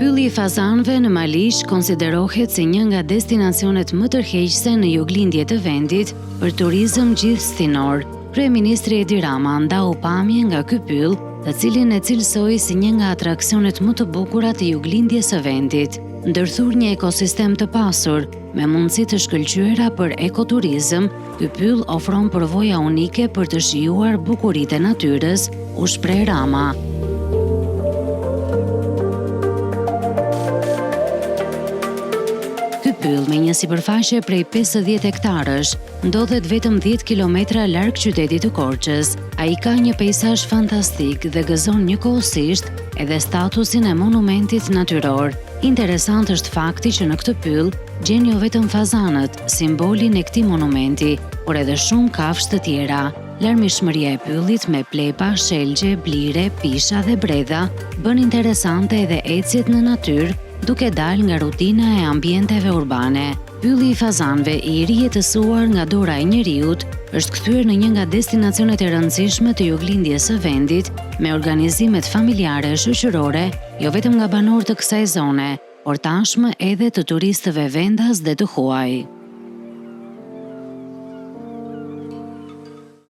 Pylli i fazanëve në Malish konsiderohet si një nga destinacionet më tërheqëse në juglindje të vendit për turizëm gjithësinor. Kryeministri Edi Rama ndau pamje nga ky pyll, të cilin e cilësoi si një nga atraksionet më të bukura të juglindjes së vendit. Ndërthur një ekosistem të pasur, me mundësi të shkëlqyera për ekoturizëm, ky pyll ofron përvoja unike për të shijuar bukuritë e natyrës, u shpreh Rama. Ky pyll me një sipërfaqe prej 50 hektarësh, ndodhet vetëm 10 kilometra larg qytetit të Korçës. Ai ka një peizazh fantastik dhe gëzon njëkohësisht edhe statusin e monumentit natyror. Interesant është fakti që në këtë pyll gjen jo vetëm fazanët, simbolin e këtij monumenti, por edhe shumë kafshë të tjera. Larmishmëria e pyllit me plepa, shelgje, blire, pisha dhe bredha bën interesante edhe ecjet në natyrë, duke dalë nga rutina e ambienteve urbane. Pylli i fazanëve i rijetësuar nga dora e njeriut është kthyer në një nga destinacionet e rëndësishme të juglindjes së vendit, me organizimet familjare e shoqërore, jo vetëm nga banorët të kësaj zone, por tashmë edhe të turistëve vendas dhe të huaj.